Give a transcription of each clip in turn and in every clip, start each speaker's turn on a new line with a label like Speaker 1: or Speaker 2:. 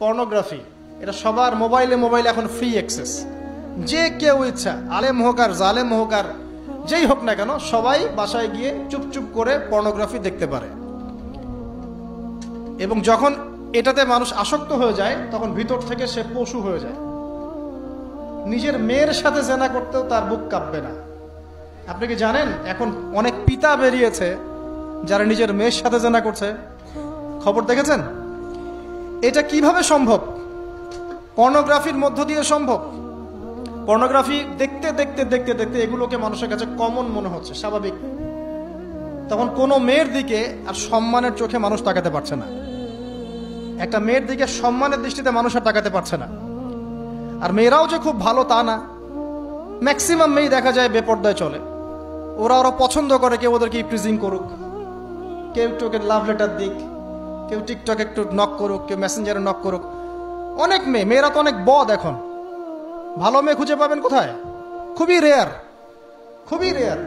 Speaker 1: Pornography, এটা সবার মোবাইলে এখন ফ্রি অ্যাক্সেস। যে কেউ ইচ্ছা, আলেম হোক আর জালেম হোক আর যেই হোক না কেন, সবাই বাসায় গিয়ে চুপচুপ করে পর্নোগ্রাফি দেখতে পারে। এবং যখন এটাতে মানুষ আসক্ত হয়ে যায়, তখন ভিতর থেকে সে পশু হয়ে যায়। নিজের মেয়ের সাথে জেনা করতেও তার বুক কাঁপবে না। আপনি কি জানেন এখন অনেক পিতা বেরিয়েছে যারা নিজের মেয়ের সাথে জেনা করছে? খবর দেখেছেন? এটা কিভাবে সম্ভব? পর্নোগ্রাফির মধ্য দিয়ে সম্ভব। পর্নোগ্রাফি দেখতে দেখতে দেখতে দেখতে এগুলোকে মানুষের কাছে কমন মনে হচ্ছে, স্বাভাবিক। তখন কোনো মেয়ের দিকে আর সম্মানের চোখে মানুষ তাকাতে পারছে না। একটা মেয়ের দিকে সম্মানের দৃষ্টিতে মানুষ আর তাকাতে পারছে না। আর মেয়েরাও যে খুব ভালো তা না, ম্যাক্সিমাম মেয়ে দেখা যায় বেপর্দায় চলে। ওরা পছন্দ করে কেউ ওদেরকে প্রিজিং করুক, কেউ একটু লাভ লেটার দিক, কেউ টিকটক একটু নক করুক, কেউ মেসেঞ্জারে নক করুক। অনেক মেয়েরা তো অনেক বদ এখন। ভালো মেয়ে খুঁজে পাবেন কোথায়? খুবই রেয়ার, খুবই রেয়ার।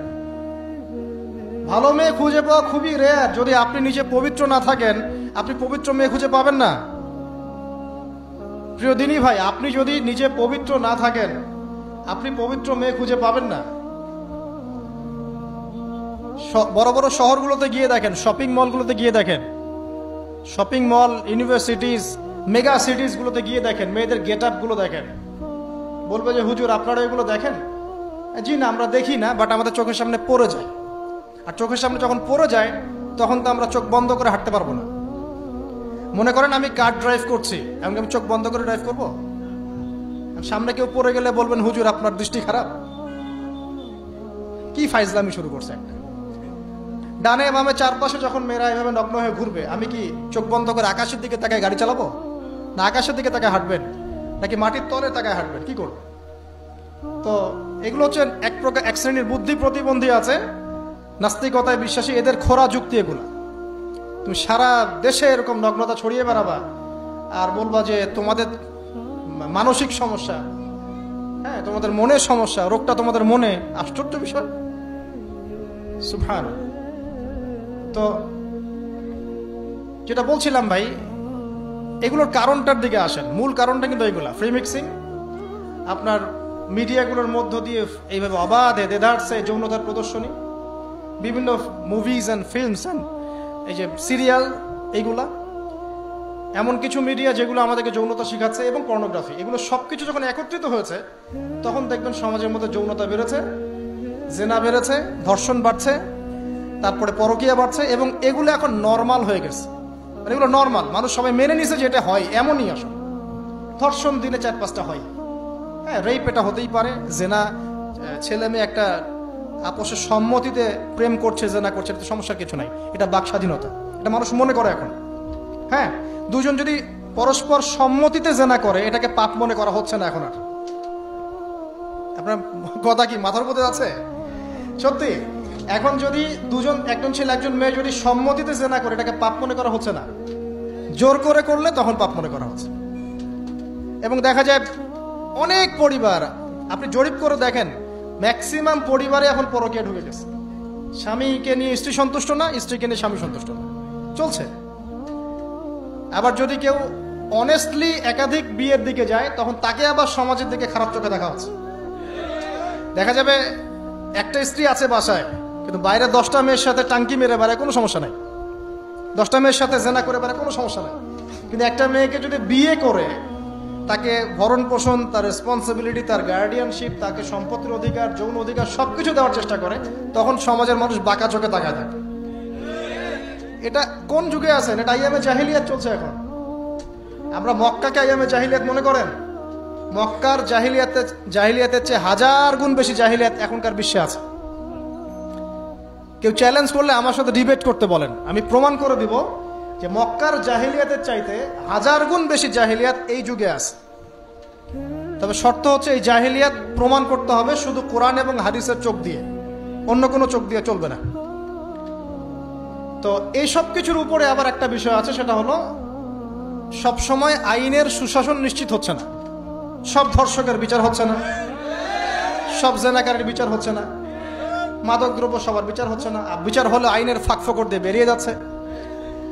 Speaker 1: ভালো মেয়ে খুঁজে পাওয়া খুবই রেয়ার। যদি আপনি নিজে পবিত্র না থাকেন, আপনি পবিত্র মেয়ে খুঁজে পাবেন না। প্রিয় দিনী ভাই, আপনি যদি নিজে পবিত্র না থাকেন, আপনি পবিত্র মেয়ে খুঁজে পাবেন না। বড় বড় শহরগুলোতে গিয়ে দেখেন, শপিং মলগুলোতে গিয়ে দেখেন, শপিং মল, ইউনিভার্সিটিজ, মেগা সিটিজ গুলোতে গিয়ে দেখেন, মেয়েদের গেট আপ গুলো দেখেন। বলবে যে হুজুর আপনারা এগুলো দেখেন? জি না, আমরা দেখি না, বাট আমাদের চোখের সামনে পড়ে যায়। আর চোখের সামনে যখন পড়ে যায়, তখন তো আমরা চোখ বন্ধ করে হাঁটতে পারবো না। মনে করেন আমি কার ড্রাইভ করছি, এমনকি আমি চোখ বন্ধ করে ড্রাইভ করবো? সামনে কেউ পড়ে গেলে বলবেন হুজুর আপনার দৃষ্টি খারাপ। কি ফাইজলামি শুরু করছে একটা। ডানে বামে চারপাশে যখন মেয়েরা এভাবে নগ্ন হয়ে ঘুরবে, আমি কি চোখ বন্ধ করে আকাশের দিকে তাকায় গাড়ি চালাবো? না আকাশের দিকে তাকায় হাঁটবেন, নাকি মাটির তলে তাকায় হাঁটবেন? কি করবেন? তো এগুলো হচ্ছে এক প্রকার এক শ্রেণীর বুদ্ধি প্রতিবন্ধী আছে, নাস্তিকতায় বিশ্বাসী, এদের খোরা যুক্তি এগুলো। তুমি সারা দেশে এরকম নগ্নতা ছড়িয়ে বেড়াবা আর বলবা যে তোমাদের মানসিক সমস্যা, হ্যাঁ তোমাদের মনের সমস্যা, রোগটা তোমাদের মনে। আশ্চর্য বিষয়। সুবহানাল্লাহ। তো যেটা বলছিলাম ভাই, এগুলোর কারণটার দিকে আসেন। মূল কারণটা কিন্তু এইগুলা, ফ্রি মিক্সিং। আপনার মিডিয়াগুলোর মধ্য দিয়ে এইভাবে অবাধে দেদারসে যৌনতার প্রদর্শনী, বিভিন্ন মুভিজ অ্যান্ড ফিল্মস অ্যান্ড এই যে সিরিয়াল, এইগুলা এমন কিছু মিডিয়া যেগুলো আমাদেরকে যৌনতা শিখাচ্ছে, এবং পর্নোগ্রাফি, এগুলো সবকিছু যখন একত্রিত হয়েছে, তখন দেখবেন সমাজের মধ্যে যৌনতা বেড়েছে, জেনা বেড়েছে, ধর্ষণ বাড়ছে, তারপরে পরকীয়া বাড়ছে, এবং এগুলো এখন নর্মাল হয়ে গেছে। মানে এগুলো নর্মাল, মানুষ সবাই মেনে নিছে যে এটা হয়, এমনই আসলে। ধর্ষণ দিনে 4-5টা হয়, হ্যাঁ রেপ এটা হতেই পারে, জেনা ছেলে মেয়ে একটা আপোষের সম্মতিতে প্রেম করছে, জেনা করছে, এটা সমস্যার কিছু নাই, এটা বাক স্বাধীনতা, এটা মানুষ মনে করে এখন। হ্যাঁ, দুজন যদি পরস্পর সম্মতিতে জেনা করে, এটাকে পাপ মনে করা হচ্ছে না এখন আর। আপনার কথা কি মাথার উপরে আছে? সত্যি, এখন যদি দুজন, একজন ছেলে একজন মেয়ে যদি সম্মতিতে জেনা করে, এটাকে পাপ মনে করা হচ্ছে না। জোর করে করলে তখন পাপ মনে করা হচ্ছে। এবং দেখা যায় অনেক পরিবার, আপনি জরিপ করে দেখেন, ম্যাক্সিমাম পরিবারে এখন পরকীয়া ঢুকে গেছে। স্বামীকে নিয়ে স্ত্রী সন্তুষ্ট না, স্ত্রীকে নিয়ে স্বামী সন্তুষ্ট না, চলছে। আবার যদি কেউ অনেস্টলি একাধিক বিয়ের দিকে যায়, তখন তাকে আবার সমাজের দিকে খারাপ চোখে দেখা হচ্ছে। দেখা যাবে একটা স্ত্রী আছে বাসায়, কিন্তু বাইরে 10টা মেয়ের সাথে টাঙ্কি মেরে বেড়ায়, কোনো সমস্যা নাই। 10টা মেয়ের সাথে জেনা করে বেড়ায়, কোনো সমস্যা নাই। কিন্তু একটা মেয়েকে যদি বিয়ে করে, তাকে ভরণ পোষণ, তার রেসপন্সিবিলিটি, তার গার্ডিয়ানশিপ, তাকে সম্পত্তির অধিকার, যৌন অধিকার সবকিছু দেওয়ার চেষ্টা করে, তখন সমাজের মানুষ বাঁকা চোখে তাকায় থাকে। এটা কোন যুগে আছেন? এটা আইয়ামে জাহিলিয়াত চলছে এখন। আমরা মক্কাকে আইয়ামে জাহিলিয়াত মনে করেন? মক্কার জাহিলিয়াতের চেয়ে 1000 গুণ বেশি জাহিলিয়াত এখনকার বিশ্বে আছে। কেউ চ্যালেঞ্জ করলে আমার সাথে ডিবেট করতে বলেন, আমি প্রমাণ করে দিব যে মক্কার জাহিলিয়াতের চাইতে 1000 গুণ বেশি জাহিলিয়াত এই যুগে আছে। তবে শর্ত হচ্ছে, এই জাহিলিয়াত প্রমাণ করতে হবে শুধু কোরআন এবং হাদিসের চোখ দিয়ে, অন্য কোনো চোখ দিয়ে চলবে না। তো এই সব কিছুর উপরে আবার একটা বিষয় আছে, সেটা হলো সবসময় আইনের সুশাসন নিশ্চিত হচ্ছে না। সব ধর্ষকের বিচার হচ্ছে না, সব জেনাকারের বিচার হচ্ছে না, মাদকদ্রব্য সবার বিচার হচ্ছে না। বিচার হলে আইনের ফাঁক ফোকর দিয়ে বেরিয়ে যাচ্ছে।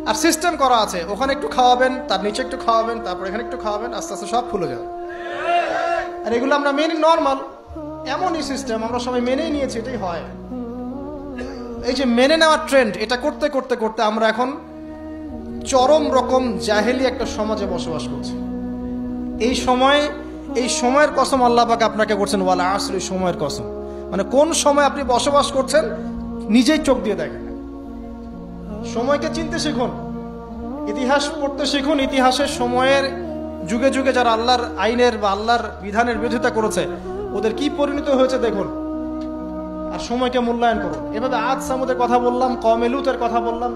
Speaker 1: আর সিস্টেম করা আছে, ওখানে একটু খাওয়াবেন, তার নিচে একটু খাওয়াবেন, তারপর এখানে একটু খাওয়াবেন, আস্তে আস্তে সব ফুলে যাবে। আর এগুলো আমরা মেনে নর্মাল, এমনই সিস্টেম আমরা সবাই মেনেই নিয়েছি, এটাই হয়। এই যে মেনে নেওয়ার ট্রেন্ড, এটা করতে করতে করতে আমরা এখন চরম রকম জাহেলি একটা সমাজে বসবাস করছি। এই সময়ের কসম আল্লাহ পাক আপনাকে করছেন, ওয়াল আসর, সময়ের কসম। মানে কোন সময় আপনি বসবাস করছেন নিজেই চোখ দিয়ে দেখেন। সময়কে চিনতে শিখুন, ইতিহাস পড়তে শিখুন। ইতিহাসের সময়ের যুগে যুগে যারা আল্লাহর আইনের বা আল্লাহর বিধানের বিরোধিতা করেছে, ওদের কি পরিণত হয়েছে দেখুন, আর সময়কে মূল্যায়ন করুন। এভাবে আদ সামুদের কথা বললাম, কওমে লূতের কথা বললাম।